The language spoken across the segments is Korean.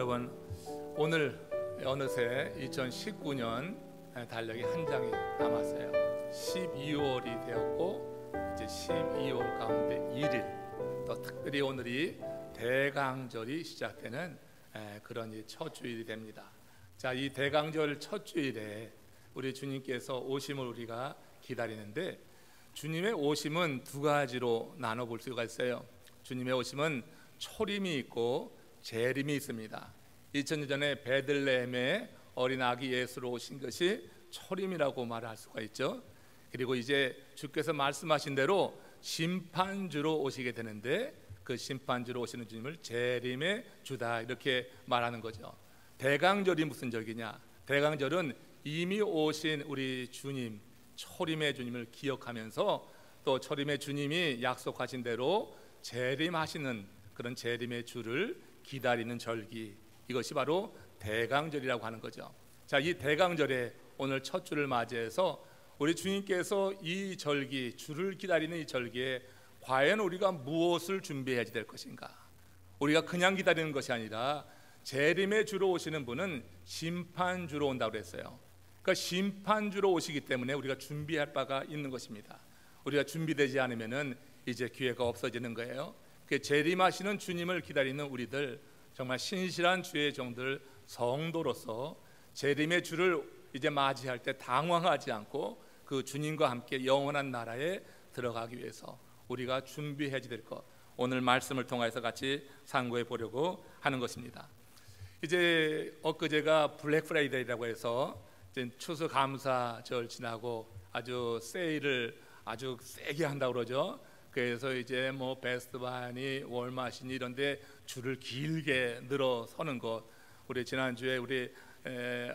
여러분, 오늘 어느새 2019년 달력이 한 장이 남았어요. 12월이 되었고 이제 12월 가운데 1일, 또 특별히 오늘이 대강절이 시작되는 그런 첫 주일이 됩니다. 자, 이 대강절 첫 주일에 우리 주님께서 오심을 우리가 기다리는데, 주님의 오심은 두 가지로 나눠볼 수가 있어요. 주님의 오심은 초림이 있고 재림이 있습니다. 2000년 전에 베들레헴에 어린 아기 예수로 오신 것이 초림이라고 말할 수가 있죠. 그리고 이제 주께서 말씀하신 대로 심판주로 오시게 되는데, 그 심판주로 오시는 주님을 재림의 주다 이렇게 말하는 거죠. 대강절이 무슨 절기냐? 대강절은 이미 오신 우리 주님, 초림의 주님을 기억하면서 또 초림의 주님이 약속하신 대로 재림하시는 그런 재림의 주를 기다리는 절기, 이것이 바로 대강절이라고 하는 거죠. 자, 이 대강절에 오늘 첫 주를 맞이해서 우리 주님께서 이 절기, 주를 기다리는 이 절기에 과연 우리가 무엇을 준비해야 될 것인가? 우리가 그냥 기다리는 것이 아니라 재림의 주로 오시는 분은 심판주로 온다고 그랬어요. 그러니까 심판주로 오시기 때문에 우리가 준비할 바가 있는 것입니다. 우리가 준비되지 않으면은 이제 기회가 없어지는 거예요. 재림하시는 주님을 기다리는 우리들, 정말 신실한 주의 종들, 성도로서 재림의 주를 이제 맞이할 때 당황하지 않고 그 주님과 함께 영원한 나라에 들어가기 위해서 우리가 준비해야 될 것, 오늘 말씀을 통해서 같이 상고해 보려고 하는 것입니다. 이제 엊그제가 블랙 프라이데이라고 해서 이제 추수감사절 지나고 아주 세일을 아주 세게 한다고 그러죠. 그래서 이제 뭐 베스트바이니 월마트니 이런 데 줄을 길게 늘어서는 것, 우리 지난주에 우리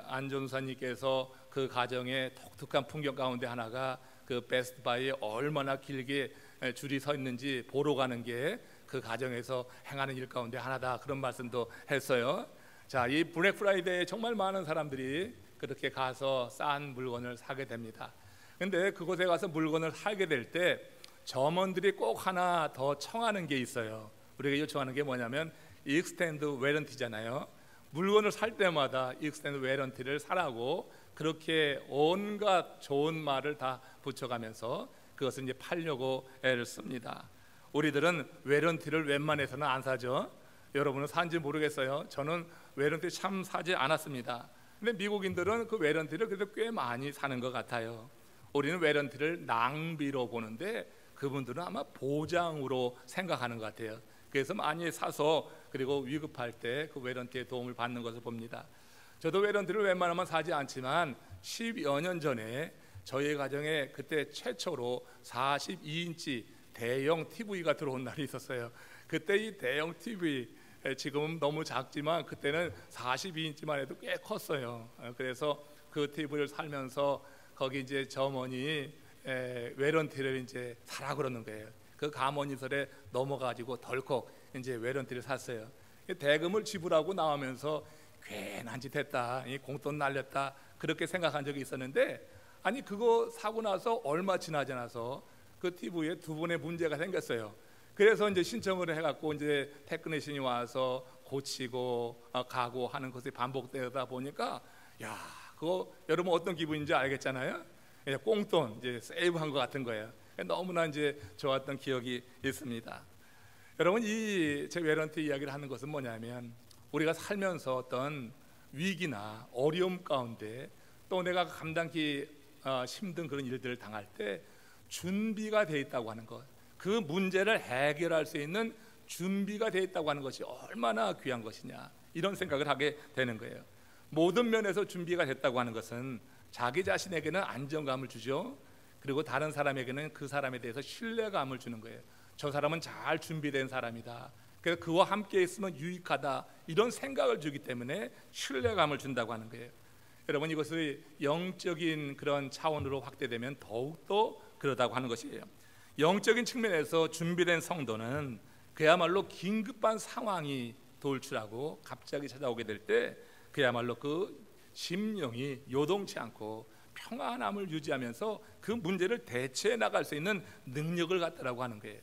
안전사님께서 그 가정의 독특한 풍경 가운데 하나가 그 베스트바이에 얼마나 길게 줄이 서 있는지 보러 가는 게 그 가정에서 행하는 일 가운데 하나다, 그런 말씀도 했어요. 자, 이 블랙 프라이데이에 정말 많은 사람들이 그렇게 가서 싼 물건을 사게 됩니다. 근데 그곳에 가서 물건을 사게 될 때 점원들이 꼭 하나 더 청하는 게 있어요. 우리가 요청하는 게 뭐냐면 익스텐드 웨런티잖아요. 물건을 살 때마다 익스텐드 웨런티를 사라고 그렇게 온갖 좋은 말을 다 붙여가면서 그것을 이제 팔려고 애를 씁니다. 우리들은 웨런티를 웬만해서는 안 사죠. 여러분은 산지 모르겠어요. 저는 웨런티 참 사지 않았습니다. 근데 미국인들은 그 웨런티를 그래도 꽤 많이 사는 것 같아요. 우리는 웨런티를 낭비로 보는데 그분들은 아마 보장으로 생각하는 것 같아요. 그래서 많이 사서 그리고 위급할 때 그 웨런티의 도움을 받는 것을 봅니다. 저도 웨런티를 웬만하면 사지 않지만 10여 년 전에 저희 가정에 그때 최초로 42인치 대형 TV가 들어온 날이 있었어요. 그때 이 대형 TV, 지금은 너무 작지만 그때는 42인치만 해도 꽤 컸어요. 그래서 그 TV를 살면서 거기 이제 점원이 웨런티를 이제 사라 그러는 거예요. 그 가머니설에 넘어가지고 덜컥 이제 웨런티를 샀어요. 대금을 지불하고 나오면서 괜한 짓 했다, 공돈 날렸다, 그렇게 생각한 적이 있었는데, 아니 그거 사고 나서 얼마 지나지 않아서 그 TV에 두 번의 문제가 생겼어요. 그래서 이제 신청을 해갖고 이제 테크니션이 와서 고치고 가고 하는 것이 반복되다 보니까, 야, 그거 여러분 어떤 기분인지 알겠잖아요. 그냥 꽁돈 이제 세이브한 것 같은 거예요. 너무나 이제 좋았던 기억이 있습니다. 여러분, 이 제 웨런티 이야기를 하는 것은 뭐냐면, 우리가 살면서 어떤 위기나 어려움 가운데 또 내가 감당기 힘든 그런 일들을 당할 때 준비가 돼 있다고 하는 것, 그 문제를 해결할 수 있는 준비가 돼 있다고 하는 것이 얼마나 귀한 것이냐, 이런 생각을 하게 되는 거예요. 모든 면에서 준비가 됐다고 하는 것은 자기 자신에게는 안정감을 주죠. 그리고 다른 사람에게는 그 사람에 대해서 신뢰감을 주는 거예요. 저 사람은 잘 준비된 사람이다, 그래서 그와 함께 있으면 유익하다, 이런 생각을 주기 때문에 신뢰감을 준다고 하는 거예요. 여러분, 이것이 영적인 그런 차원으로 확대되면 더욱더 그러다고 하는 것이에요. 영적인 측면에서 준비된 성도는 그야말로 긴급한 상황이 돌출하고 갑자기 찾아오게 될 때 그야말로 그 심령이 요동치 않고 평안함을 유지하면서 그 문제를 대처해 나갈 수 있는 능력을 갖다라고 하는 거예요.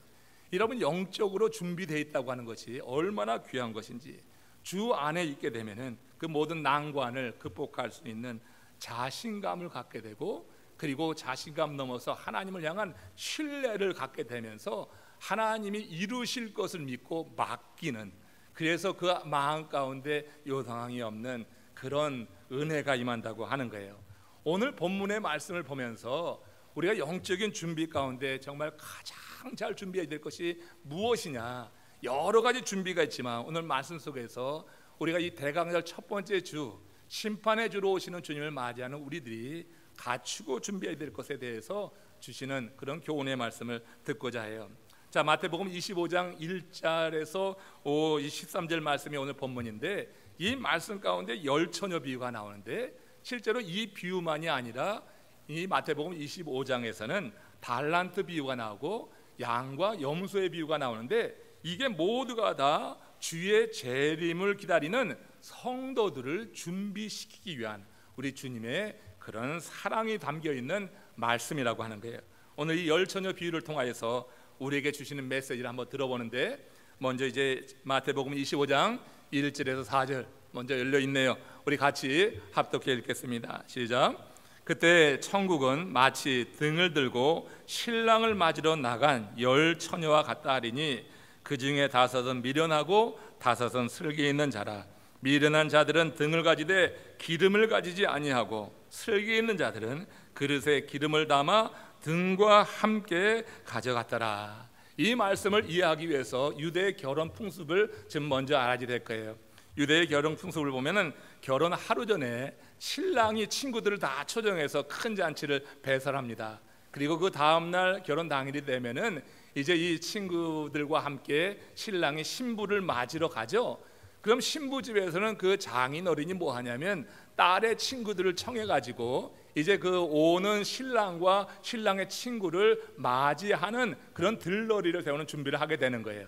여러분, 영적으로 준비되어 있다고 하는 것이 얼마나 귀한 것인지, 주 안에 있게 되면은 그 모든 난관을 극복할 수 있는 자신감을 갖게 되고, 그리고 자신감 넘어서 하나님을 향한 신뢰를 갖게 되면서 하나님이 이루실 것을 믿고 맡기는, 그래서 그 마음 가운데 요상함이 없는 그런 은혜가 임한다고 하는 거예요. 오늘 본문의 말씀을 보면서 우리가 영적인 준비 가운데 정말 가장 잘 준비해야 될 것이 무엇이냐, 여러 가지 준비가 있지만 오늘 말씀 속에서 우리가 이 대강절 첫 번째 주, 심판의 주로 오시는 주님을 맞이하는 우리들이 갖추고 준비해야 될 것에 대해서 주시는 그런 교훈의 말씀을 듣고자 해요. 자, 마태복음 25장 1절에서 13절 말씀이 오늘 본문인데, 이 말씀 가운데 열처녀 비유가 나오는데, 실제로 이 비유만이 아니라 이 마태복음 25장에서는 달란트 비유가 나오고 양과 염소의 비유가 나오는데, 이게 모두가 다 주의 재림을 기다리는 성도들을 준비시키기 위한 우리 주님의 그런 사랑이 담겨 있는 말씀이라고 하는 거예요. 오늘 이 열처녀 비유를 통하여서 우리에게 주시는 메시지를 한번 들어보는데, 먼저 이제 마태복음 25장 1절에서 4절 먼저 열려 있네요. 우리 같이 합독해 읽겠습니다. 시작. 그때 천국은 마치 등을 들고 신랑을 맞으러 나간 열 처녀와 같다 하리니, 그 중에 5은 미련하고 5은 슬기 있는 자라. 미련한 자들은 등을 가지되 기름을 가지지 아니하고, 슬기 있는 자들은 그릇에 기름을 담아 등과 함께 가져갔더라. 이 말씀을 이해하기 위해서 유대의 결혼 풍습을 좀 먼저 알아야 될 거예요. 유대의 결혼 풍습을 보면은 결혼 하루 전에 신랑이 친구들을 다 초청해서 큰 잔치를 배설합니다. 그리고 그 다음날 결혼 당일이 되면은 이제 이 친구들과 함께 신랑이 신부를 맞으러 가죠. 그럼 신부 집에서는 그 장인 어른이 뭐 하냐면 딸의 친구들을 청해 가지고 이제 그 오는 신랑과 신랑의 친구를 맞이하는 그런 들러리를 세우는 준비를 하게 되는 거예요.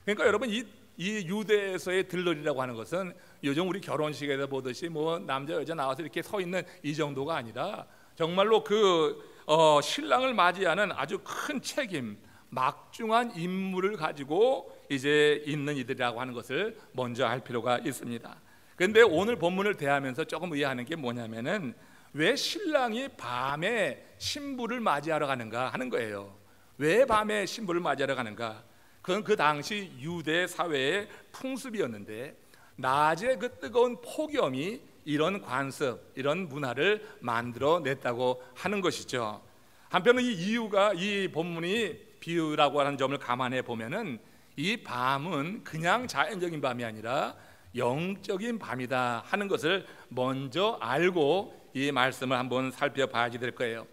그러니까 여러분, 이 유대에서의 들러리라고 하는 것은 요즘 우리 결혼식에서 보듯이 뭐 남자 여자 나와서 이렇게 서 있는 이 정도가 아니라, 정말로 신랑을 맞이하는 아주 큰 책임, 막중한 임무를 가지고 이제 있는 이들이라고 하는 것을 먼저 알 필요가 있습니다. 그런데 오늘 본문을 대하면서 조금 이해하는 게 뭐냐면은, 왜 신랑이 밤에 신부를 맞이하러 가는가 하는 거예요. 왜 밤에 신부를 맞이하러 가는가? 그건 그 당시 유대 사회의 풍습이었는데, 낮에 그 뜨거운 폭염이 이런 관습, 이런 문화를 만들어냈다고 하는 것이죠. 한편은 이 이유가, 이 본문이 비유라고 하는 점을 감안해 보면은 이 밤은 그냥 자연적인 밤이 아니라 영적인 밤이다 하는 것을 먼저 알고 이 말씀을 한번 살펴봐야지 될 거예요.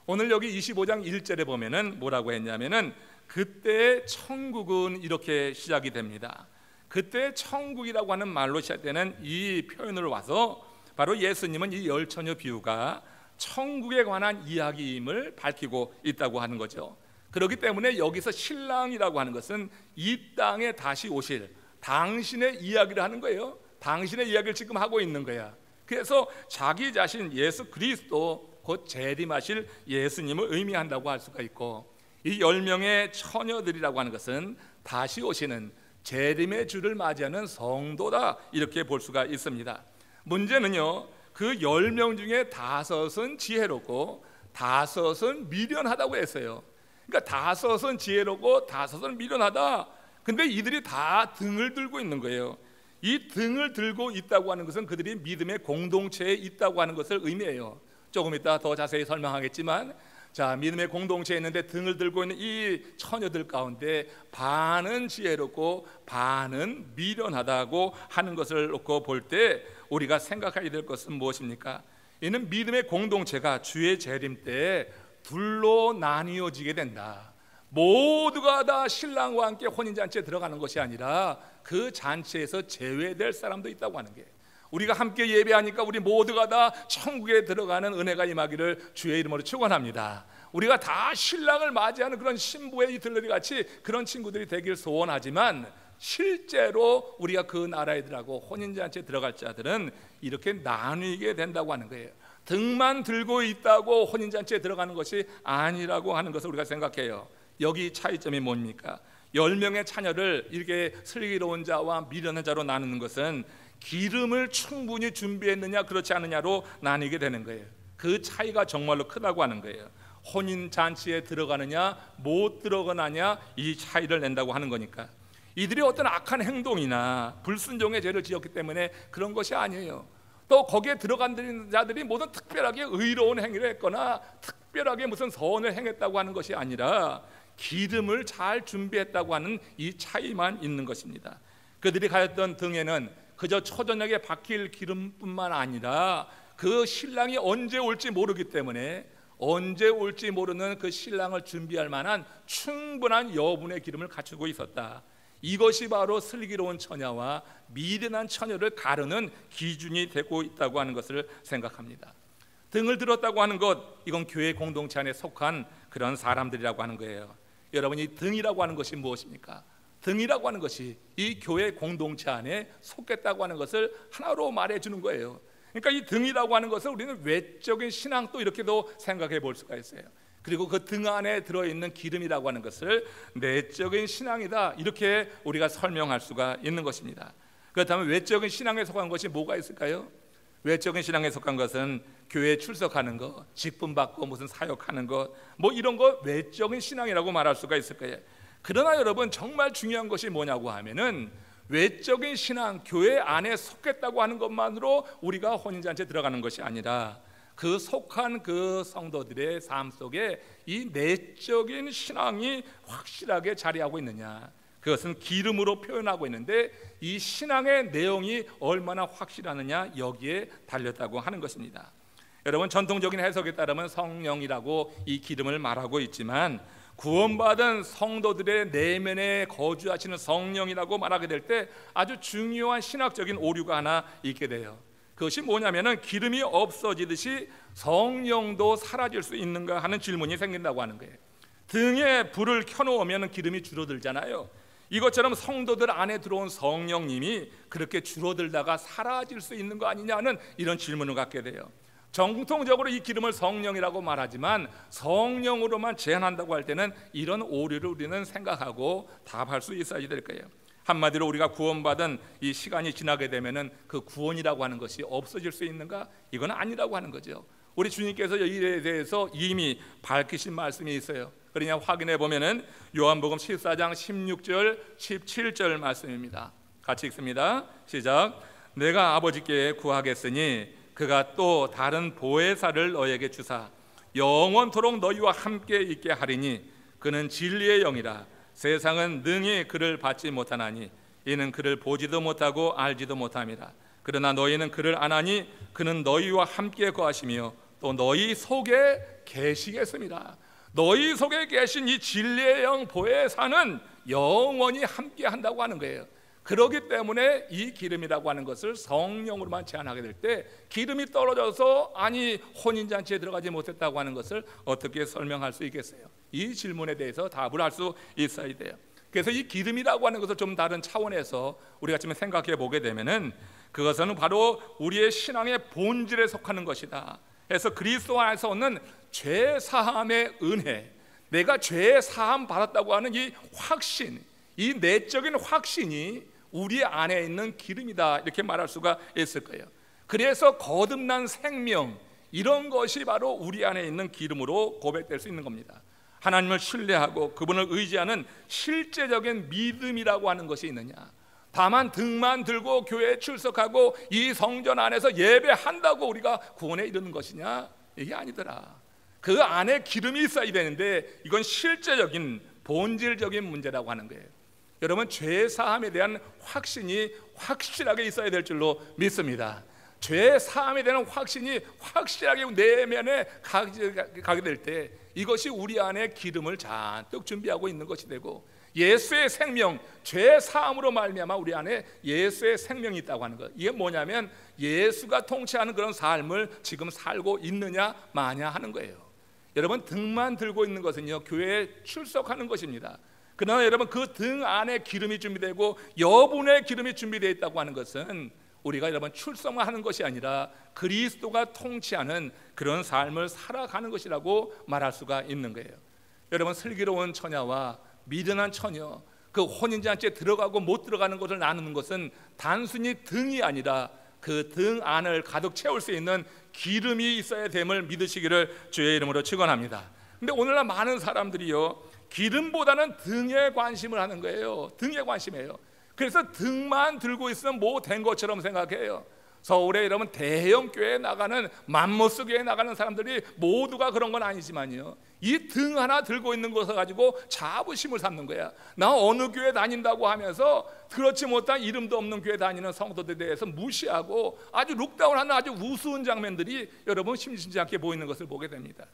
오늘 여기 25장 1절에 보면은 뭐라고 했냐면은, 그때 천국은 이렇게 시작이 됩니다. 그때 천국이라고 하는 말로 시작되는 이 표현으로 와서 바로 예수님은 이 열처녀 비유가 천국에 관한 이야기임을 밝히고 있다고 하는 거죠. 그렇기 때문에 여기서 신랑이라고 하는 것은 이 땅에 다시 오실 당신의 이야기를 하는 거예요. 당신의 이야기를 지금 하고 있는 거야. 그래서 자기 자신 예수 그리스도, 곧 재림하실 예수님을 의미한다고 할 수가 있고, 이 10명의 처녀들이라고 하는 것은 다시 오시는 재림의 주를 맞이하는 성도다, 이렇게 볼 수가 있습니다. 문제는요, 그 10명 중에 5은 지혜롭고 5은 미련하다고 했어요. 그러니까 5은 지혜롭고 5은 미련하다. 근데 이들이 다 등을 들고 있는 거예요. 이 등을 들고 있다고 하는 것은 그들이 믿음의 공동체에 있다고 하는 것을 의미해요. 조금 이따 더 자세히 설명하겠지만, 자, 믿음의 공동체에 있는데 등을 들고 있는 이 처녀들 가운데 반은 지혜롭고 반은 미련하다고 하는 것을 놓고 볼 때 우리가 생각해야 될 것은 무엇입니까? 이는 믿음의 공동체가 주의 재림 때 둘로 나뉘어지게 된다. 모두가 다 신랑과 함께 혼인잔치에 들어가는 것이 아니라 그 잔치에서 제외될 사람도 있다고 하는 게, 우리가 함께 예배하니까 우리 모두가 다 천국에 들어가는 은혜가 임하기를 주의 이름으로 축원합니다. 우리가 다 신랑을 맞이하는 그런 신부의 이 들러리 같이 그런 친구들이 되길 소원하지만, 실제로 우리가 그 나라애들하고 혼인잔치에 들어갈 자들은 이렇게 나뉘게 된다고 하는 거예요. 등만 들고 있다고 혼인잔치에 들어가는 것이 아니라고 하는 것을 우리가 생각해요. 여기 차이점이 뭡니까? 10명의 자녀를 이렇게 슬기로운 자와 미련한 자로 나누는 것은 기름을 충분히 준비했느냐 그렇지 않느냐로 나뉘게 되는 거예요. 그 차이가 정말로 크다고 하는 거예요. 혼인잔치에 들어가느냐 못 들어가느냐 이 차이를 낸다고 하는 거니까. 이들이 어떤 악한 행동이나 불순종의 죄를 지었기 때문에 그런 것이 아니에요. 또 거기에 들어간 자들이 모든 특별하게 의로운 행위를 했거나 특별하게 무슨 선을 행했다고 하는 것이 아니라 기름을 잘 준비했다고 하는 이 차이만 있는 것입니다. 그들이 가졌던 등에는 그저 초저녁에 박힐 기름뿐만 아니라 그 신랑이 언제 올지 모르기 때문에 언제 올지 모르는 그 신랑을 준비할 만한 충분한 여분의 기름을 갖추고 있었다. 이것이 바로 슬기로운 처녀와 미련한 처녀를 가르는 기준이 되고 있다고 하는 것을 생각합니다. 등을 들었다고 하는 것, 이건 교회 공동체 안에 속한 그런 사람들이라고 하는 거예요. 여러분, 이 등이라고 하는 것이 무엇입니까? 등이라고 하는 것이 이 교회 공동체 안에 속했다고 하는 것을 하나로 말해주는 거예요. 그러니까 이 등이라고 하는 것을 우리는 외적인 신앙 또 이렇게도 생각해 볼 수가 있어요. 그리고 그 등 안에 들어있는 기름이라고 하는 것을 내적인 신앙이다, 이렇게 우리가 설명할 수가 있는 것입니다. 그렇다면 외적인 신앙에 속한 것이 뭐가 있을까요? 외적인 신앙에 속한 것은 교회에 출석하는 것, 직분 받고 무슨 사역하는 것, 뭐 이런 거 외적인 신앙이라고 말할 수가 있을 거예요. 그러나 여러분, 정말 중요한 것이 뭐냐고 하면은 외적인 신앙, 교회 안에 속했다고 하는 것만으로 우리가 혼인잔치에 들어가는 것이 아니라 그 속한 그 성도들의 삶 속에 이 내적인 신앙이 확실하게 자리하고 있느냐, 그것은 기름으로 표현하고 있는데 이 신앙의 내용이 얼마나 확실하느냐, 여기에 달렸다고 하는 것입니다. 여러분, 전통적인 해석에 따르면 성령이라고 이 기름을 말하고 있지만 구원받은 성도들의 내면에 거주하시는 성령이라고 말하게 될 때 아주 중요한 신학적인 오류가 하나 있게 돼요. 그것이 뭐냐면은 기름이 없어지듯이 성령도 사라질 수 있는가 하는 질문이 생긴다고 하는 거예요. 등에 불을 켜놓으면 기름이 줄어들잖아요. 이것처럼 성도들 안에 들어온 성령님이 그렇게 줄어들다가 사라질 수 있는 거 아니냐는 이런 질문을 갖게 돼요. 정통적으로 이 기름을 성령이라고 말하지만 성령으로만 제한한다고 할 때는 이런 오류를 우리는 생각하고 답할 수 있어야 될 거예요. 한마디로 우리가 구원받은 이 시간이 지나게 되면은 그 구원이라고 하는 것이 없어질 수 있는가? 이건 아니라고 하는 거죠. 우리 주님께서 이에 대해서 이미 밝히신 말씀이 있어요. 그러냐 확인해 보면은 요한복음 14장 16절 17절 말씀입니다. 같이 읽습니다. 시작. 내가 아버지께 구하겠으니 그가 또 다른 보혜사를 너에게 주사 영원토록 너희와 함께 있게 하리니 그는 진리의 영이라. 세상은 능히 그를 받지 못하나니 이는 그를 보지도 못하고 알지도 못함이라. 그러나 너희는 그를 아나니 그는 너희와 함께 거하시며 또 너희 속에 계시겠습니다. 너희 속에 계신 이 진리의 영 보혜사는 영원히 함께 한다고 하는 거예요. 그렇기 때문에 이 기름이라고 하는 것을 성령으로만 제한하게 될 때 기름이 떨어져서 아니 혼인잔치에 들어가지 못했다고 하는 것을 어떻게 설명할 수 있겠어요? 이 질문에 대해서 답을 할 수 있어야 돼요. 그래서 이 기름이라고 하는 것을 좀 다른 차원에서 우리가 지금 생각해 보게 되면은 그것은 바로 우리의 신앙의 본질에 속하는 것이다. 그래서 그리스도 안에서 얻는 죄 사함의 은혜, 내가 죄 사함 받았다고 하는 이 확신, 이 내적인 확신이 우리 안에 있는 기름이다, 이렇게 말할 수가 있을 거예요. 그래서 거듭난 생명, 이런 것이 바로 우리 안에 있는 기름으로 고백될 수 있는 겁니다. 하나님을 신뢰하고 그분을 의지하는 실제적인 믿음이라고 하는 것이 있느냐? 다만 등만 들고 교회에 출석하고 이 성전 안에서 예배한다고 우리가 구원에 이르는 것이냐? 이게 아니더라. 그 안에 기름이 있어야 되는데 이건 실제적인 본질적인 문제라고 하는 거예요. 여러분, 죄 사함에 대한 확신이 확실하게 있어야 될 줄로 믿습니다. 죄 사함에 대한 확신이 확실하게 내면에 가게 될 때 이것이 우리 안에 기름을 잔뜩 준비하고 있는 것이 되고 예수의 생명, 죄 사함으로 말미암아 우리 안에 예수의 생명이 있다고 하는 것. 이게 뭐냐면 예수가 통치하는 그런 삶을 지금 살고 있느냐 마냐 하는 거예요. 여러분, 등만 들고 있는 것은요 교회에 출석하는 것입니다. 그러나 여러분, 그 등 안에 기름이 준비되고 여분의 기름이 준비되어 있다고 하는 것은 우리가 여러분 출석만 하는 것이 아니라 그리스도가 통치하는 그런 삶을 살아가는 것이라고 말할 수가 있는 거예요. 여러분, 슬기로운 처녀와 미련한 처녀, 그 혼인잔치에 들어가고 못 들어가는 것을 나누는 것은 단순히 등이 아니라 그 등 안을 가득 채울 수 있는 기름이 있어야 됨을 믿으시기를 주의 이름으로 축원합니다. 근데 오늘날 많은 사람들이요, 기름보다는 등에 관심을 하는 거예요. 등에 관심이에요. 그래서 등만 들고 있으면 뭐 된 것처럼 생각해요. 서울에 여러분 대형 교회에 나가는 맘모스 교회에 나가는 사람들이 모두가 그런 건 아니지만요, 이 등 하나 들고 있는 것을 가지고 자부심을 삼는 거야. 나 어느 교회 다닌다고 하면서 그렇지 못한 이름도 없는 교회 다니는 성도들에 대해서 무시하고 아주 룩다운하는 아주 우스운 장면들이 여러분 심심치 않게 보이는 것을 보게 됩니다.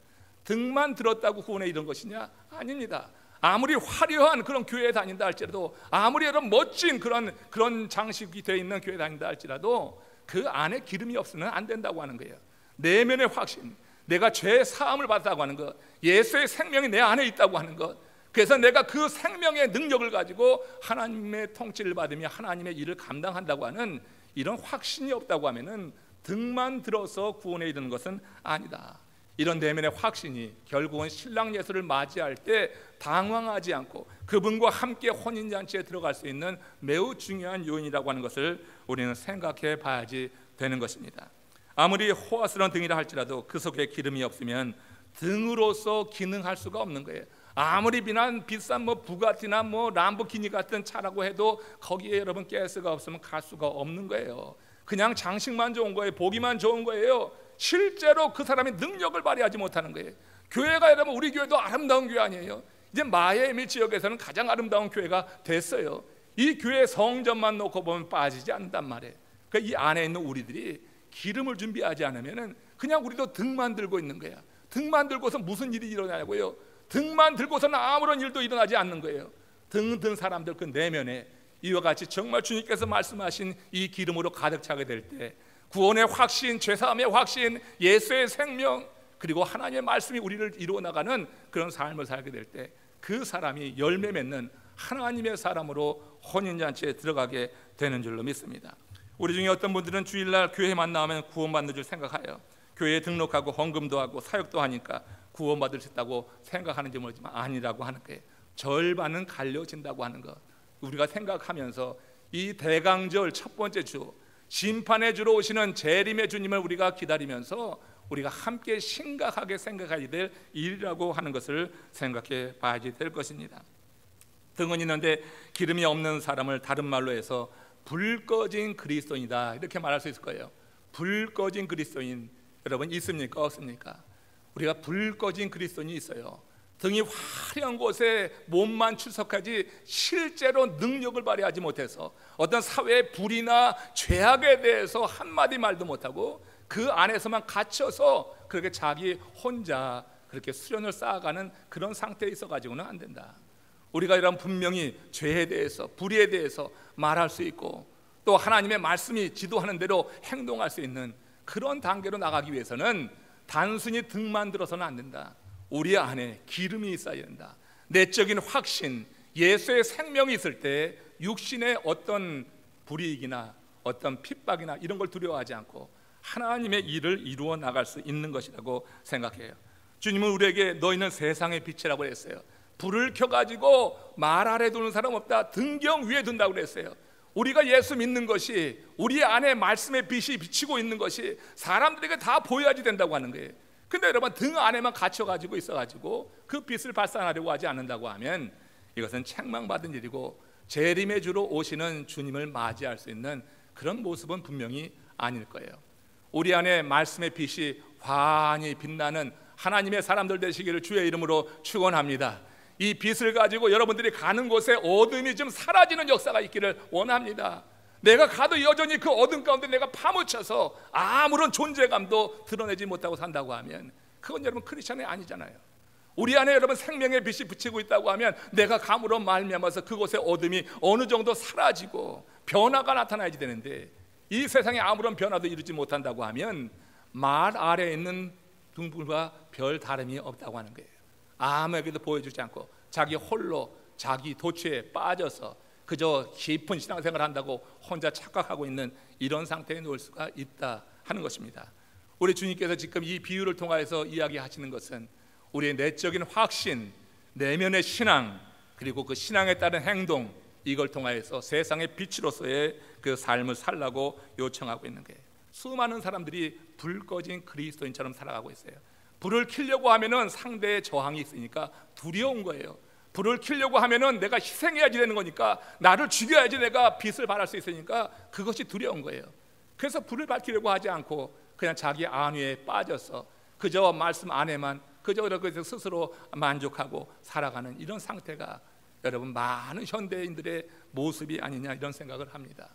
등만 들었다고 구원에 이른 것이냐? 아닙니다. 아무리 화려한 그런 교회에 다닌다 할지라도, 아무리 여러분 멋진 그런 장식이 되어 있는 교회에 다닌다 할지라도 그 안에 기름이 없으면 안 된다고 하는 거예요. 내면의 확신, 내가 죄 사함을 받았다고 하는 것, 예수의 생명이 내 안에 있다고 하는 것, 그래서 내가 그 생명의 능력을 가지고 하나님의 통치를 받으며 하나님의 일을 감당한다고 하는 이런 확신이 없다고 하면은 등만 들어서 구원에 이르는 것은 아니다. 이런 내면의 확신이 결국은 신랑 예수를 맞이할 때 당황하지 않고 그분과 함께 혼인잔치에 들어갈 수 있는 매우 중요한 요인이라고 하는 것을 우리는 생각해 봐야지 되는 것입니다. 아무리 호화스러운 등이라 할지라도 그 속에 기름이 없으면 등으로서 기능할 수가 없는 거예요. 아무리 비싼 부가티나 람보기니 같은 차라고 해도 거기에 여러분 가스가 없으면 갈 수가 없는 거예요. 그냥 장식만 좋은 거예요. 보기만 좋은 거예요. 실제로 그 사람이 능력을 발휘하지 못하는 거예요. 교회가 여러분, 우리 교회도 아름다운 교회 아니에요. 이제 마이애미 지역에서는 가장 아름다운 교회가 됐어요. 이 교회 성전만 놓고 보면 빠지지 않는단 말이에요. 그러니까 이 안에 있는 우리들이 기름을 준비하지 않으면 그냥 우리도 등만 들고 있는 거야. 등만 들고서 무슨 일이 일어나냐고요. 등만 들고서는 아무런 일도 일어나지 않는 거예요. 등 든 사람들 그 내면에 이와 같이 정말 주님께서 말씀하신 이 기름으로 가득 차게 될 때 구원의 확신, 죄사함의 확신, 예수의 생명, 그리고 하나님의 말씀이 우리를 이루어 나가는 그런 삶을 살게 될 때 그 사람이 열매 맺는 하나님의 사람으로 혼인잔치에 들어가게 되는 줄로 믿습니다. 우리 중에 어떤 분들은 주일날 교회 만나면 구원받는 줄 생각해요. 교회에 등록하고 헌금도 하고 사역도 하니까 구원받을 수 있다고 생각하는지 모르지만 아니라고 하는 거예요. 절반은 갈려진다고 하는 것, 우리가 생각하면서 이 대강절 첫 번째 주, 심판의 주로 오시는 재림의 주님을 우리가 기다리면서 우리가 함께 심각하게 생각해야 될 일이라고 하는 것을 생각해 봐야지 될 것입니다. 등은 있는데 기름이 없는 사람을 다른 말로 해서 불 꺼진 그리스도인이다, 이렇게 말할 수 있을 거예요. 불 꺼진 그리스도인 여러분 있습니까? 없습니까? 우리가 불 꺼진 그리스도인이 있어요. 등이 화려한 곳에 몸만 출석하지 실제로 능력을 발휘하지 못해서 어떤 사회의 불이나 죄악에 대해서 한마디 말도 못하고 그 안에서만 갇혀서 그렇게 자기 혼자 그렇게 수련을 쌓아가는 그런 상태에 있어 가지고는 안 된다. 우리가 이런 분명히 죄에 대해서 불의에 대해서 말할 수 있고 또 하나님의 말씀이 지도하는 대로 행동할 수 있는 그런 단계로 나가기 위해서는 단순히 등만 들어서는 안 된다. 우리 안에 기름이 있어야 된다. 내적인 확신, 예수의 생명이 있을 때 육신의 어떤 불이익이나 어떤 핍박이나 이런 걸 두려워하지 않고 하나님의 일을 이루어 나갈 수 있는 것이라고 생각해요. 주님은 우리에게 너희는 세상의 빛이라고 했어요. 불을 켜가지고 말 아래 두는 사람 없다, 등경 위에 둔다고 그랬어요. 우리가 예수 믿는 것이 우리 안에 말씀의 빛이 비치고 있는 것이 사람들에게 다 보여야지 된다고 하는 거예요. 근데 여러분 등 안에만 갇혀가지고 있어가지고 그 빛을 발산하려고 하지 않는다고 하면 이것은 책망받은 일이고 재림의 주로 오시는 주님을 맞이할 수 있는 그런 모습은 분명히 아닐 거예요. 우리 안에 말씀의 빛이 환히 빛나는 하나님의 사람들 되시기를 주의 이름으로 축원합니다. 이 빛을 가지고 여러분들이 가는 곳에 어둠이 좀 사라지는 역사가 있기를 원합니다. 내가 가도 여전히 그 어둠 가운데 내가 파묻혀서 아무런 존재감도 드러내지 못하고 산다고 하면 그건 여러분 크리스천이 아니잖아요. 우리 안에 여러분 생명의 빛이 비치고 있다고 하면 내가 감으로 말미암아서 그곳의 어둠이 어느 정도 사라지고 변화가 나타나야지 되는데 이 세상에 아무런 변화도 이루지 못한다고 하면 말 아래에 있는 등불과 별 다름이 없다고 하는 거예요. 아무에게도 보여주지 않고 자기 홀로 자기 도취에 빠져서 그저 깊은 신앙생활을 한다고 혼자 착각하고 있는 이런 상태에 놓을 수가 있다 하는 것입니다. 우리 주님께서 지금 이 비유를 통하여서 이야기하시는 것은 우리의 내적인 확신, 내면의 신앙, 그리고 그 신앙에 따른 행동, 이걸 통하여서 세상의 빛으로서의 그 삶을 살라고 요청하고 있는 거예요. 수많은 사람들이 불 꺼진 그리스도인처럼 살아가고 있어요. 불을 켜려고 하면은 상대의 저항이 있으니까 두려운 거예요. 불을 켜려고 하면은 내가 희생해야지 되는 거니까, 나를 죽여야지 내가 빛을 발할 수 있으니까 그것이 두려운 거예요. 그래서 불을 밝히려고 하지 않고 그냥 자기 안위에 빠져서 그저 말씀 안에만 그저 그렇게 스스로 만족하고 살아가는 이런 상태가 여러분 많은 현대인들의 모습이 아니냐, 이런 생각을 합니다.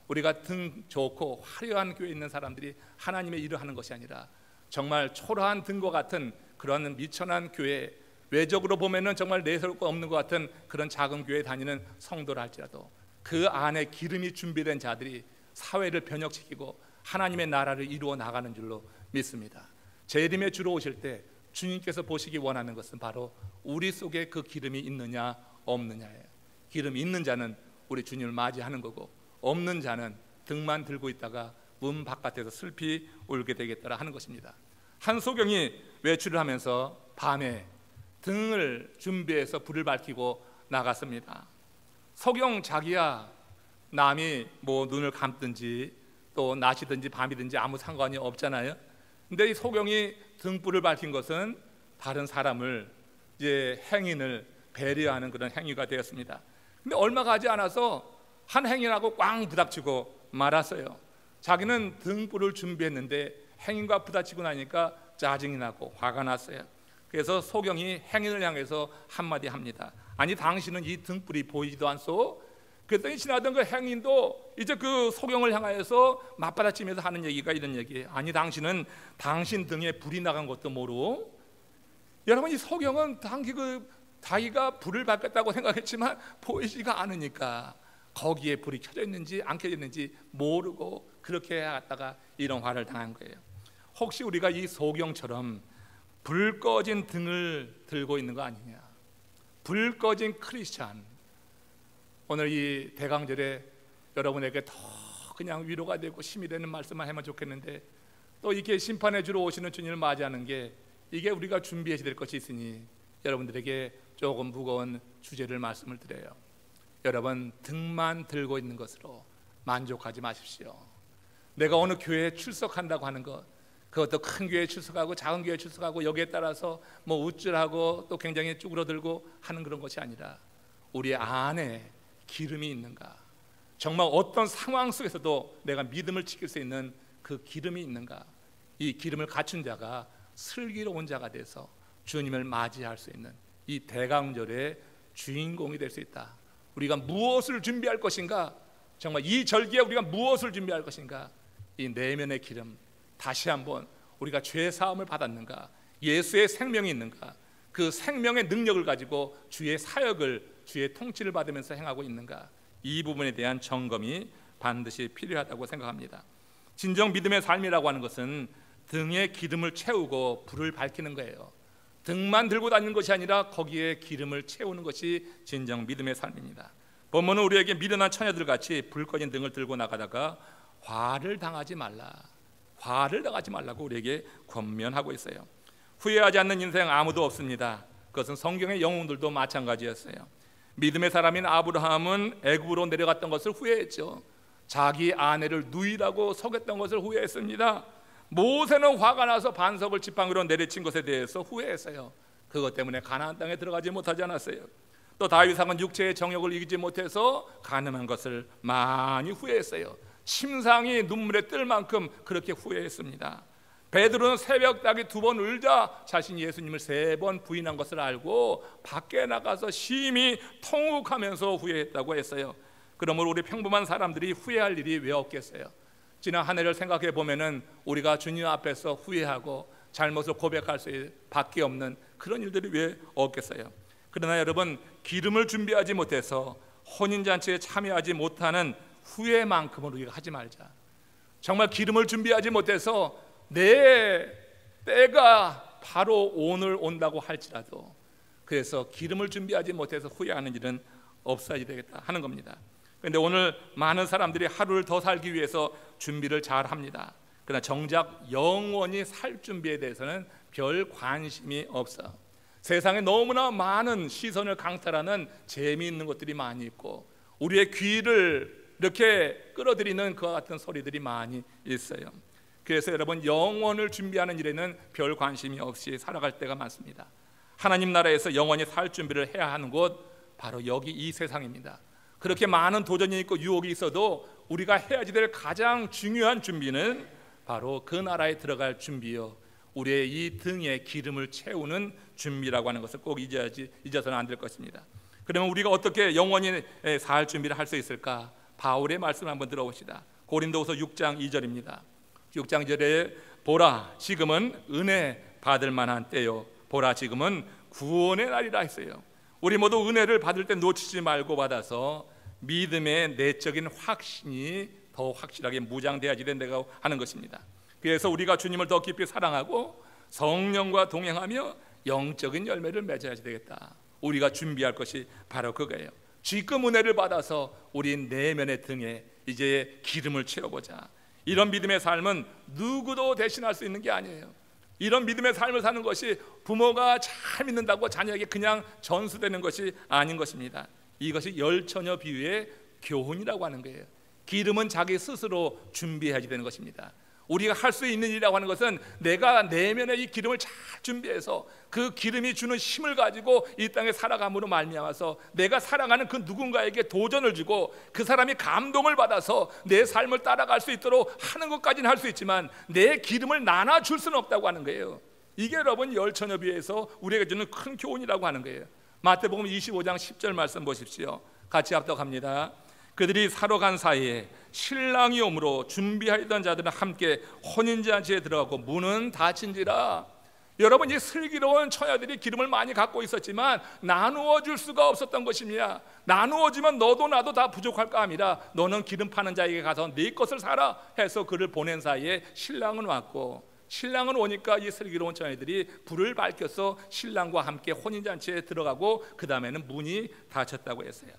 우리가 등 좋고 화려한 교회에 있는 사람들이 하나님의 일을 하는 것이 아니라 정말 초라한 등과 같은 그런 미천한 교회, 외적으로 보면은 정말 내세울 거 없는 것 같은 그런 작은 교회에 다니는 성도라 할지라도 그 안에 기름이 준비된 자들이 사회를 변혁시키고 하나님의 나라를 이루어 나가는 줄로 믿습니다. 재림의 주로 오실 때 주님께서 보시기 원하는 것은 바로 우리 속에 그 기름이 있느냐 없느냐예요. 기름이 있는 자는 우리 주님을 맞이하는 거고, 없는 자는 등만 들고 있다가 문 바깥에서 슬피 울게 되겠더라 하는 것입니다. 한소경이 외출을 하면서 밤에 등을 준비해서 불을 밝히고 나갔습니다. 소경 자기야, 남이 뭐 눈을 감든지 또 낮이든지 밤이든지 아무 상관이 없잖아요. 근데 이 소경이 등불을 밝힌 것은 다른 사람을, 이제 행인을 배려하는 그런 행위가 되었습니다. 근데 얼마 가지 않아서 한 행인하고 꽝 부닥치고 말았어요. 자기는 등불을 준비했는데 행인과 부닥치고 나니까 짜증이 나고 화가 났어요. 그래서 소경이 행인을 향해서 한마디 합니다. 아니, 당신은 이 등불이 보이지도 않소? 그랬더니 지나던 그 행인도 이제 그 소경을 향하여서 맞받아치면서 하는 얘기가 이런 얘기예요. 아니, 당신은 당신 등에 불이 나간 것도 모르고. 여러분, 이 소경은 당시 자기가 불을 밝혔다고 생각했지만 보이지가 않으니까 거기에 불이 켜져 있는지 안 켜져 있는지 모르고 그렇게 갔다가 이런 화를 당한 거예요. 혹시 우리가 이 소경처럼 불 꺼진 등을 들고 있는 거 아니냐? 불 꺼진 크리스찬. 오늘 이 대강절에 여러분에게 더 그냥 위로가 되고 힘이 되는 말씀만 하면 좋겠는데, 또 이렇게 심판의 주로 오시는 주님을 맞이하는 게 이게 우리가 준비해야 될 것이 있으니 여러분들에게 조금 무거운 주제를 말씀을 드려요. 여러분, 등만 들고 있는 것으로 만족하지 마십시오. 내가 어느 교회에 출석한다고 하는 것, 그것도 큰 교회에 출석하고 작은 교회에 출석하고 여기에 따라서 뭐 우쭐하고 또 굉장히 쭈그러들고 하는 그런 것이 아니라 우리 안에 기름이 있는가, 정말 어떤 상황 속에서도 내가 믿음을 지킬 수 있는 그 기름이 있는가, 이 기름을 갖춘 자가 슬기로운 자가 돼서 주님을 맞이할 수 있는 이 대강절의 주인공이 될 수 있다. 우리가 무엇을 준비할 것인가, 정말 이 절기에 우리가 무엇을 준비할 것인가, 이 내면의 기름, 다시 한번 우리가 죄 사함을 받았는가, 예수의 생명이 있는가, 그 생명의 능력을 가지고 주의 사역을, 주의 통치를 받으면서 행하고 있는가, 이 부분에 대한 점검이 반드시 필요하다고 생각합니다. 진정 믿음의 삶이라고 하는 것은 등에 기름을 채우고 불을 밝히는 거예요. 등만 들고 다니는 것이 아니라 거기에 기름을 채우는 것이 진정 믿음의 삶입니다. 본문은 우리에게 미련한 처녀들 같이 불 꺼진 등을 들고 나가다가 화를 당하지 말라고 우리에게 권면하고 있어요. 후회하지 않는 인생 아무도 없습니다. 그것은 성경의 영웅들도 마찬가지였어요. 믿음의 사람인 아브라함은 애굽으로 내려갔던 것을 후회했죠. 자기 아내를 누이라고 속였던 것을 후회했습니다. 모세는 화가 나서 반석을 지팡이로 내리친 것에 대해서 후회했어요. 그것 때문에 가나안 땅에 들어가지 못하지 않았어요. 또 다윗왕은 육체의 정욕을 이기지 못해서 가늠한 것을 많이 후회했어요. 심상이 눈물에 뜰 만큼 그렇게 후회했습니다. 베드로는 새벽 닭이 2번 울자 자신이 예수님을 3번 부인한 것을 알고 밖에 나가서 심히 통곡하면서 후회했다고 했어요. 그러므로 우리 평범한 사람들이 후회할 일이 왜 없겠어요? 지난 한 해를 생각해 보면은 우리가 주님 앞에서 후회하고 잘못을 고백할 수밖에 없는 그런 일들이 왜 없겠어요? 그러나 여러분, 기름을 준비하지 못해서 혼인잔치에 참여하지 못하는 후회만큼은 우리가 하지 말자. 정말 기름을 준비하지 못해서 내 때가 바로 오늘 온다고 할지라도, 그래서 기름을 준비하지 못해서 후회하는 일은 없어야 되겠다 하는 겁니다. 그런데 오늘 많은 사람들이 하루를 더 살기 위해서 준비를 잘 합니다. 그러나 정작 영원히 살 준비에 대해서는 별 관심이 없어. 세상에 너무나 많은 시선을 강탈하는 재미있는 것들이 많이 있고 우리의 귀를 이렇게 끌어들이는 그와 같은 소리들이 많이 있어요. 그래서 여러분, 영원을 준비하는 일에는 별 관심이 없이 살아갈 때가 많습니다. 하나님 나라에서 영원히 살 준비를 해야 하는 곳, 바로 여기 이 세상입니다. 그렇게 많은 도전이 있고 유혹이 있어도 우리가 해야지 될 가장 중요한 준비는 바로 그 나라에 들어갈 준비요, 우리의 이 등에 기름을 채우는 준비라고 하는 것을 꼭 잊어서는 안 될 것입니다. 그러면 우리가 어떻게 영원히 살 준비를 할 수 있을까? 바울의 말씀을 한번 들어봅시다. 고린도후서 6장 2절입니다. 6장 2절에 보라, 지금은 은혜 받을 만한 때요, 보라, 지금은 구원의 날이라 했어요. 우리 모두 은혜를 받을 때 놓치지 말고 받아서 믿음의 내적인 확신이 더 확실하게 무장돼야지 된다고 하는 것입니다. 그래서 우리가 주님을 더 깊이 사랑하고 성령과 동행하며 영적인 열매를 맺어야지 되겠다. 우리가 준비할 것이 바로 그거예요. 지금 은혜를 받아서 우리 내면의 등에 이제 기름을 채워보자. 이런 믿음의 삶은 누구도 대신할 수 있는 게 아니에요. 이런 믿음의 삶을 사는 것이 부모가 잘 믿는다고 자녀에게 그냥 전수되는 것이 아닌 것입니다. 이것이 열처녀 비유의 교훈이라고 하는 거예요. 기름은 자기 스스로 준비해야지 되는 것입니다. 우리가 할 수 있는 일이라고 하는 것은 내가 내면에 이 기름을 잘 준비해서 그 기름이 주는 힘을 가지고 이 땅에 살아감으로 말미암아서 내가 사랑하는 그 누군가에게 도전을 주고 그 사람이 감동을 받아서 내 삶을 따라갈 수 있도록 하는 것까지는 할 수 있지만 내 기름을 나눠줄 수는 없다고 하는 거예요. 이게 여러분 열처녀 비유에서 우리에게 주는 큰 교훈이라고 하는 거예요. 마태복음 25장 10절 말씀 보십시오. 같이 합독합니다. 그들이 사러 간 사이에 신랑이 오므로 준비하였던 자들은 함께 혼인잔치에 들어가고 문은 닫힌지라. 여러분, 이 슬기로운 처녀들이 기름을 많이 갖고 있었지만 나누어 줄 수가 없었던 것입니다. 나누어 주면 너도 나도 다 부족할까 합니다. 너는 기름 파는 자에게 가서 네 것을 사라 해서 그를 보낸 사이에 신랑은 왔고, 신랑은 오니까 이 슬기로운 처녀들이 불을 밝혀서 신랑과 함께 혼인잔치에 들어가고 그 다음에는 문이 닫혔다고 했어요.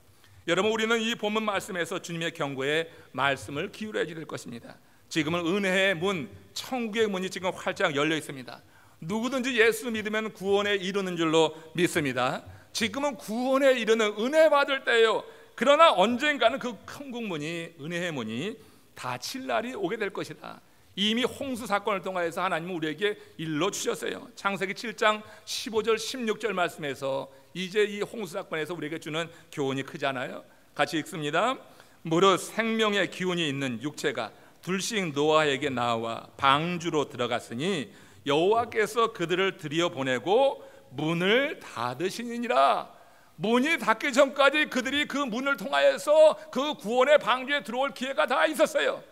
여러분, 우리는 이 본문 말씀에서 주님의 경고에 말씀을 기울여야 될 것입니다. 지금은 은혜의 문, 천국의 문이 지금 활짝 열려 있습니다. 누구든지 예수 믿으면 구원에 이르는 줄로 믿습니다. 지금은 구원에 이르는 은혜 받을 때예요. 그러나 언젠가는 그 큰 국문이, 은혜의 문이 닫힐 날이 오게 될 것이다. 이미 홍수 사건을 통하여서 하나님은 우리에게 일러주셨어요. 창세기 7장 15절 16절 말씀에서 이제 이 홍수 사건에서 우리에게 주는 교훈이 크잖아요. 같이 읽습니다. 무릇 생명의 기운이 있는 육체가 둘씩 노아에게 나와 방주로 들어갔으니 여호와께서 그들을 들여보내고 문을 닫으시니라. 문이 닫기 전까지 그들이 그 문을 통하여서 그 구원의 방주에 들어올 기회가 다 있었어요.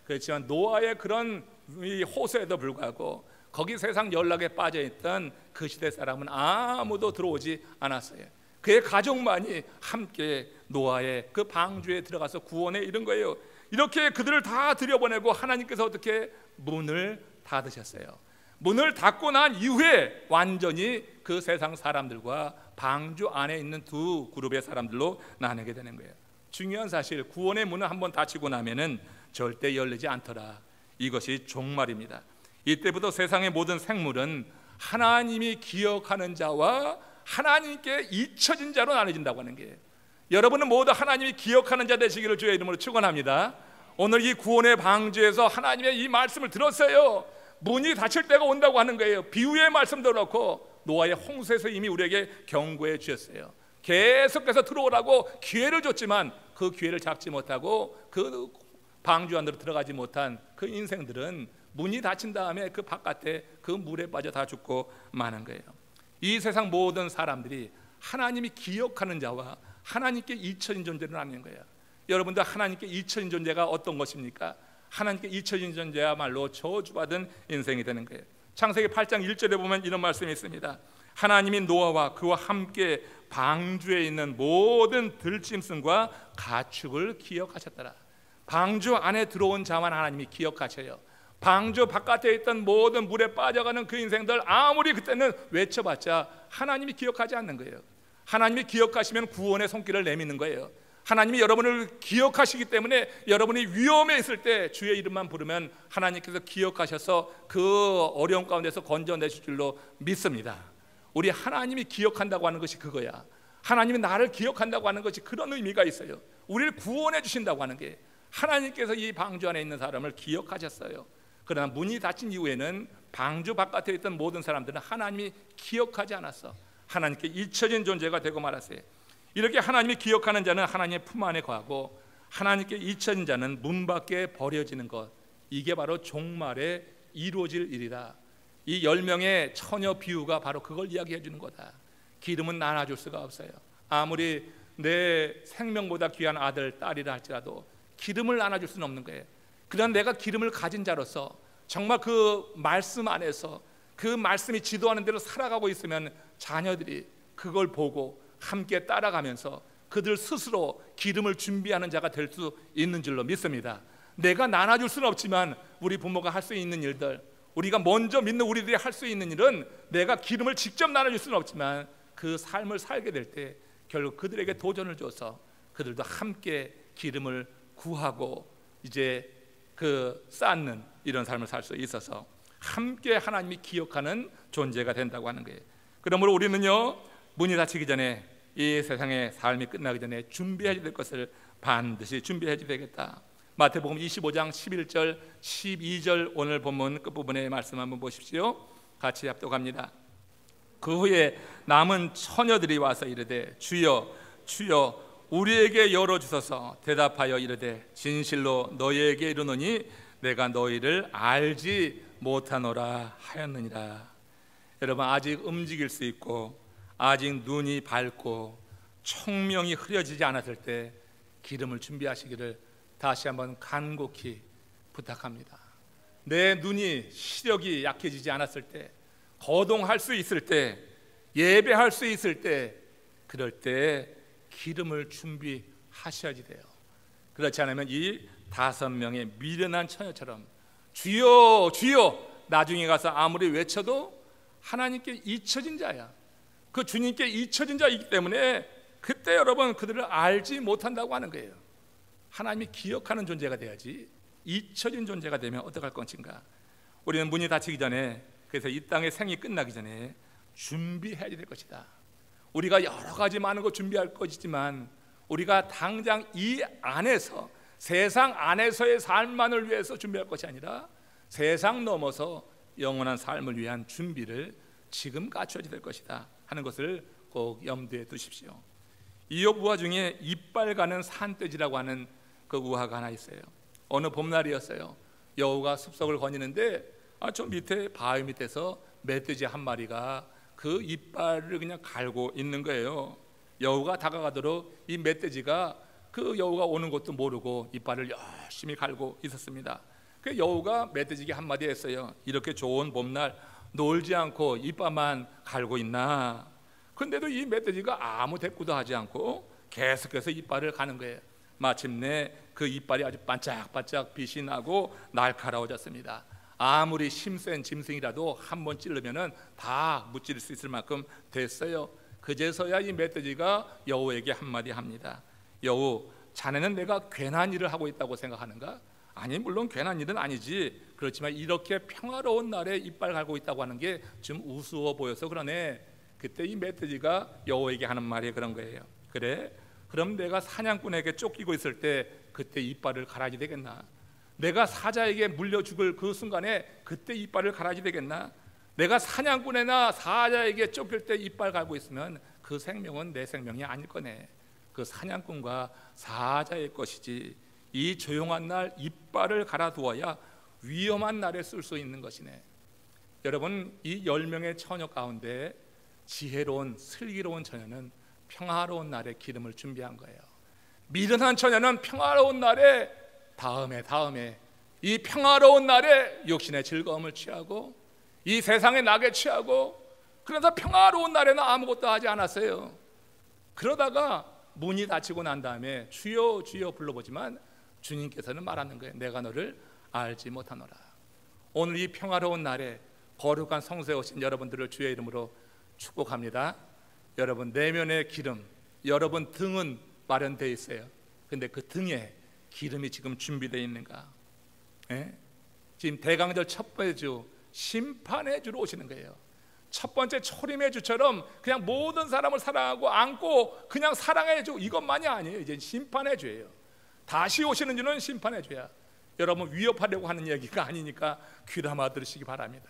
그렇지만 노아의 그런 호소에도 불구하고 거기 세상 연락에 빠져있던 그 시대 사람은 아무도 들어오지 않았어요. 그의 가족만이 함께 노아의 그 방주에 들어가서 구원에 이른 거예요. 이렇게 그들을 다 들여보내고 하나님께서 어떻게 문을 닫으셨어요. 문을 닫고 난 이후에 완전히 그 세상 사람들과 방주 안에 있는 두 그룹의 사람들로 나뉘게 되는 거예요. 중요한 사실, 구원의 문을 한번 닫히고 나면은 절대 열리지 않더라. 이것이 종말입니다. 이때부터 세상의 모든 생물은 하나님이 기억하는 자와 하나님께 잊혀진 자로 나눠진다고 하는 거예요. 여러분은 모두 하나님이 기억하는 자 되시기를 주의 이름으로 축원합니다. 오늘 이 구원의 방주에서 하나님의 이 말씀을 들었어요. 문이 닫힐 때가 온다고 하는 거예요. 비유의 말씀도 그렇고 노아의 홍수에서 이미 우리에게 경고해 주셨어요. 계속해서 들어오라고 기회를 줬지만 그 기회를 잡지 못하고 그 방주 안으로 들어가지 못한 그 인생들은 문이 닫힌 다음에 그 바깥에 그 물에 빠져 다 죽고 마는 거예요. 이 세상 모든 사람들이 하나님이 기억하는 자와 하나님께 잊혀진 존재를 나누는 거예요. 여러분들, 하나님께 잊혀진 존재가 어떤 것입니까? 하나님께 잊혀진 존재야말로 저주받은 인생이 되는 거예요. 창세기 8장 1절에 보면 이런 말씀이 있습니다. 하나님이 노아와 그와 함께 방주에 있는 모든 들짐승과 가축을 기억하셨더라. 방주 안에 들어온 자만 하나님이 기억하셔요. 방주 바깥에 있던 모든 물에 빠져가는 그 인생들 아무리 그때는 외쳐봤자 하나님이 기억하지 않는 거예요. 하나님이 기억하시면 구원의 손길을 내미는 거예요. 하나님이 여러분을 기억하시기 때문에 여러분이 위험에 있을 때 주의 이름만 부르면 하나님께서 기억하셔서 그 어려움 가운데서 건져내실 줄로 믿습니다. 우리 하나님이 기억한다고 하는 것이 그거야. 하나님이 나를 기억한다고 하는 것이 그런 의미가 있어요. 우리를 구원해 주신다고 하는 게, 하나님께서 이 방주 안에 있는 사람을 기억하셨어요. 그러나 문이 닫힌 이후에는 방주 바깥에 있던 모든 사람들은 하나님이 기억하지 않았어. 하나님께 잊혀진 존재가 되고 말았어요. 이렇게 하나님이 기억하는 자는 하나님의 품 안에 거하고 하나님께 잊혀진 자는 문 밖에 버려지는 것, 이게 바로 종말에 이루어질 일이다. 이 10명의 처녀 비유가 바로 그걸 이야기해 주는 거다. 기름은 나눠줄 수가 없어요. 아무리 내 생명보다 귀한 아들, 딸이라 할지라도 기름을 나눠줄 수는 없는 거예요. 그러나 내가 기름을 가진 자로서 정말 그 말씀 안에서 그 말씀이 지도하는 대로 살아가고 있으면 자녀들이 그걸 보고 함께 따라가면서 그들 스스로 기름을 준비하는 자가 될 수 있는 줄로 믿습니다. 내가 나눠줄 수는 없지만 우리 부모가 할 수 있는 일들, 우리가 먼저 믿는 우리들이 할 수 있는 일은 내가 기름을 직접 나눠줄 수는 없지만 그 삶을 살게 될 때 결국 그들에게 도전을 줘서 그들도 함께 기름을 구하고 이제 그 쌓는 이런 삶을 살 수 있어서 함께 하나님이 기억하는 존재가 된다고 하는 거예요. 그러므로 우리는요, 문이 닫히기 전에, 이 세상의 삶이 끝나기 전에 준비해야 될 것을 반드시 준비해야 되겠다. 마태복음 25장 11절 12절 오늘 본문 끝부분의 말씀 한번 보십시오. 같이 합독합니다. 그 후에 남은 처녀들이 와서 이르되 주여 주여 우리에게 열어주소서. 대답하여 이르되 진실로 너희에게 이르노니 내가 너희를 알지 못하노라 하였느니라. 여러분, 아직 움직일 수 있고 아직 눈이 밝고 총명이 흐려지지 않았을 때 기름을 준비하시기를 다시 한번 간곡히 부탁합니다. 내 눈이 시력이 약해지지 않았을 때, 거동할 수 있을 때, 예배할 수 있을 때, 그럴 때 기름을 준비하셔야지 돼요. 그렇지 않으면 이 5명의 미련한 처녀처럼 주여 주여 나중에 가서 아무리 외쳐도 하나님께 잊혀진 자야. 그 주님께 잊혀진 자이기 때문에 그때 여러분 그들을 알지 못한다고 하는 거예요. 하나님이 기억하는 존재가 돼야지 잊혀진 존재가 되면 어떡할 것인가. 우리는 문이 닫히기 전에, 그래서 이 땅의 생이 끝나기 전에 준비해야 될 것이다. 우리가 여러 가지 많은 거 준비할 것이지만 우리가 당장 이 안에서, 세상 안에서의 삶만을 위해서 준비할 것이 아니라 세상 넘어서 영원한 삶을 위한 준비를 지금 갖춰야 될 것이다 하는 것을 꼭 염두에 두십시오. 이욥 우화 중에 이빨 가는 산돼지라고 하는 그 우화가 하나 있어요. 어느 봄날이었어요. 여우가 숲속을 거니는데 저 밑에 바위 밑에서 멧돼지 한 마리가 그 이빨을 그냥 갈고 있는 거예요. 여우가 다가가도록 이 멧돼지가 그 여우가 오는 것도 모르고 이빨을 열심히 갈고 있었습니다. 그 여우가 멧돼지에게 한마디 했어요. 이렇게 좋은 봄날 놀지 않고 이빨만 갈고 있나? 근데도 이 멧돼지가 아무 대꾸도 하지 않고 계속해서 이빨을 가는 거예요. 마침내 그 이빨이 아주 반짝반짝 빛이 나고 날카로워졌습니다. 아무리 힘센 짐승이라도 한 번 찌르면은 다 무찌를 수 있을 만큼 됐어요. 그제서야 이 멧돼지가 여우에게 한마디 합니다. 여우, 자네는 내가 괜한 일을 하고 있다고 생각하는가? 아니, 물론 괜한 일은 아니지. 그렇지만 이렇게 평화로운 날에 이빨 갈고 있다고 하는 게 좀 우스워 보여서 그러네. 그때 이 멧돼지가 여우에게 하는 말이 그런 거예요. 그래? 그럼 내가 사냥꾼에게 쫓기고 있을 때 그때 이빨을 갈아야 되겠나? 내가 사자에게 물려 죽을 그 순간에 그때 이빨을 갈아야 되겠나? 내가 사냥꾼이나 사자에게 쫓길 때 이빨 갈고 있으면 그 생명은 내 생명이 아닐 거네. 그 사냥꾼과 사자의 것이지. 이 조용한 날 이빨을 갈아두어야 위험한 날에 쓸 수 있는 것이네. 여러분, 이 10명의 처녀 가운데 지혜로운 슬기로운 처녀는 평화로운 날에 기름을 준비한 거예요. 미련한 처녀는 평화로운 날에 다음에 이 평화로운 날에 육신의 즐거움을 취하고 이 세상의 낙에 취하고, 그러다 평화로운 날에는 아무것도 하지 않았어요. 그러다가 문이 닫히고 난 다음에 주여 주여 불러보지만 주님께서는 말하는 거예요. 내가 너를 알지 못하노라. 오늘 이 평화로운 날에 거룩한 성소에 오신 여러분들을 주의 이름으로 축복합니다. 여러분 내면의 기름, 여러분 등은 마련되어 있어요. 근데 그 등에 기름이 지금 준비되어 있는가? 지금 대강절 첫 번째 주 심판의 주로 오시는 거예요. 첫 번째 초림의 주처럼 그냥 모든 사람을 사랑하고 안고 그냥 사랑해 줘, 이것만이 아니에요. 이제 심판의 죄예요. 다시 오시는 주는 심판의 죄야. 여러분, 위협하려고 하는 얘기가 아니니까 귀담아 들으시기 바랍니다.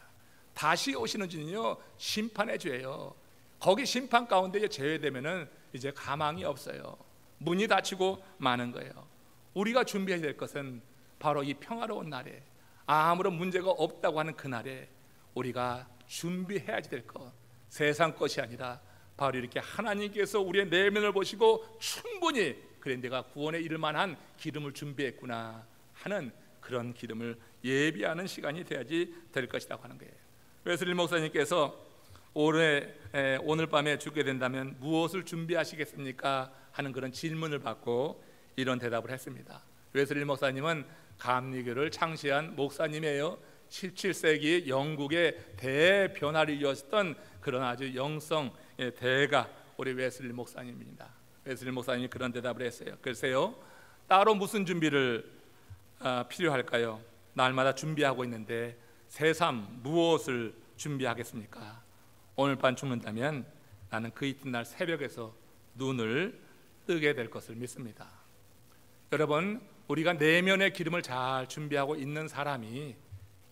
다시 오시는 주는요, 심판의 죄예요. 거기 심판 가운데 제외되면은 이제 가망이 없어요. 문이 닫히고 마는 거예요. 우리가 준비해야 될 것은 바로 이 평화로운 날에, 아무런 문제가 없다고 하는 그날에 우리가 준비해야지 될 것, 세상 것이 아니라 바로 이렇게 하나님께서 우리의 내면을 보시고 충분히 그래 내가 구원에 이를 만한 기름을 준비했구나 하는 그런 기름을 예비하는 시간이 돼야지 될 것이라고 하는 거예요. 웨슬리 목사님께서 오늘 밤에 죽게 된다면 무엇을 준비하시겠습니까? 하는 그런 질문을 받고 이런 대답을 했습니다. 웨슬리 목사님은 감리교를 창시한 목사님이에요. 17세기 영국의 대변화를 이었던 그런 아주 영성 대가 우리 웨슬리 목사님입니다. 웨슬리 목사님이 그런 대답을 했어요. 글쎄요, 따로 무슨 준비를 필요할까요? 날마다 준비하고 있는데 새삼 무엇을 준비하겠습니까? 오늘 밤 죽는다면 나는 그 이튿날 새벽에서 눈을 뜨게 될 것을 믿습니다. 여러분, 우리가 내면의 기름을 잘 준비하고 있는 사람이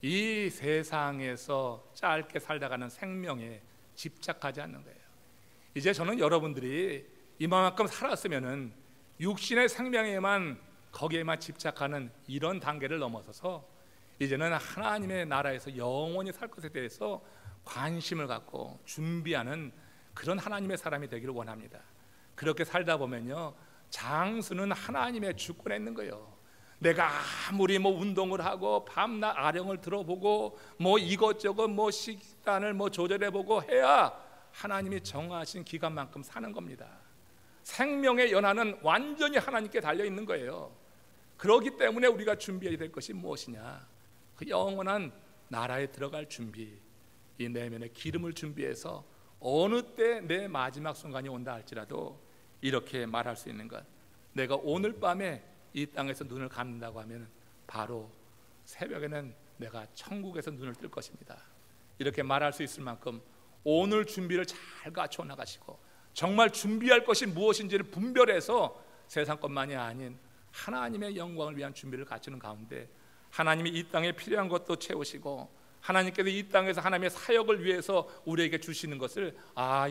이 세상에서 짧게 살다가는 생명에 집착하지 않는 거예요. 이제 저는 여러분들이 이만큼 살았으면은 육신의 생명에만, 거기에만 집착하는 이런 단계를 넘어서서 이제는 하나님의 나라에서 영원히 살 것에 대해서 관심을 갖고 준비하는 그런 하나님의 사람이 되기를 원합니다. 그렇게 살다 보면요, 장수는 하나님의 주권에 있는 거예요. 내가 아무리 운동을 하고 밤낮 아령을 들어보고 이것저것 식단을 조절해보고 해야 하나님이 정하신 기간만큼 사는 겁니다. 생명의 연한은 완전히 하나님께 달려있는 거예요. 그렇기 때문에 우리가 준비해야 될 것이 무엇이냐, 그 영원한 나라에 들어갈 준비, 이 내면의 기름을 준비해서 어느 때 내 마지막 순간이 온다 할지라도 이렇게 말할 수 있는 것, 내가 오늘 밤에 이 땅에서 눈을 감는다고 하면 바로 새벽에는 내가 천국에서 눈을 뜰 것입니다. 이렇게 말할 수 있을 만큼 오늘 준비를 잘 갖춰 나가시고 정말 준비할 것이 무엇인지를 분별해서 세상 것만이 아닌 하나님의 영광을 위한 준비를 갖추는 가운데 하나님이 이 땅에 필요한 것도 채우시고 하나님께서 이 땅에서 하나님의 사역을 위해서 우리에게 주시는 것을,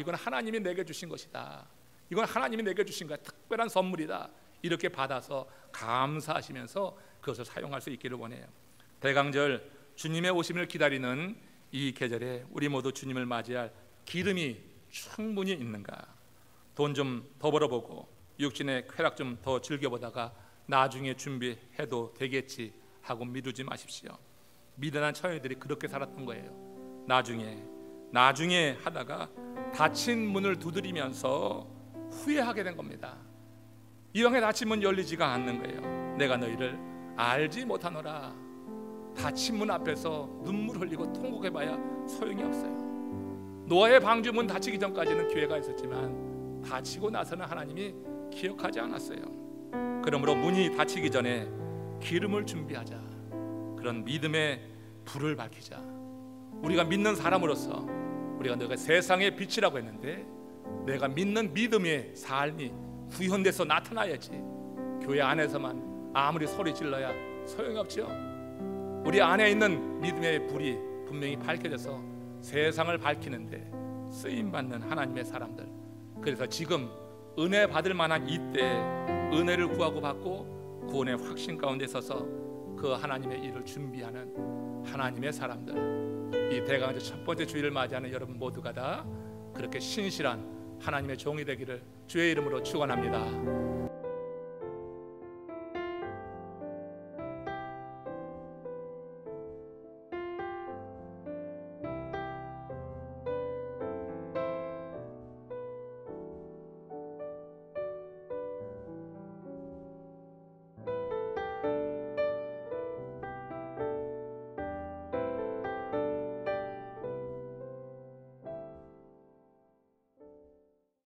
이건 하나님이 내게 주신 것이다, 이건 하나님이 내게 주신 거야, 특별한 선물이다, 이렇게 받아서 감사하시면서 그것을 사용할 수 있기를 원해요. 대강절 주님의 오심을 기다리는 이 계절에 우리 모두 주님을 맞이할 기름이 충분히 있는가? 돈 좀 더 벌어보고 육신의 쾌락 좀 더 즐겨보다가 나중에 준비해도 되겠지 하고 미루지 마십시오. 미련한 처녀들이 그렇게 살았던 거예요. 나중에 하다가 닫힌 문을 두드리면서 후회하게 된 겁니다. 이왕에 닫힌 문 열리지가 않는 거예요. 내가 너희를 알지 못하노라. 닫힌 문 앞에서 눈물 흘리고 통곡해봐야 소용이 없어요. 노아의 방주문 닫히기 전까지는 기회가 있었지만 닫히고 나서는 하나님이 기억하지 않았어요. 그러므로 문이 닫히기 전에 기름을 준비하자. 그런 믿음의 불을 밝히자. 우리가 믿는 사람으로서 우리가 너가 세상의 빛이라고 했는데 내가 믿는 믿음의 삶이 구현돼서 나타나야지. 교회 안에서만 아무리 소리 질러야 소용이 없죠. 우리 안에 있는 믿음의 불이 분명히 밝혀져서 세상을 밝히는데 쓰임받는 하나님의 사람들. 그래서 지금 은혜 받을 만한 이때 은혜를 구하고 받고 구원의 확신 가운데 서서 그 하나님의 일을 준비하는 하나님의 사람들, 이 대강절 첫 번째 주일을 맞이하는 여러분 모두가 다 그렇게 신실한 하나님의 종이 되기를 주의 이름으로 축원합니다.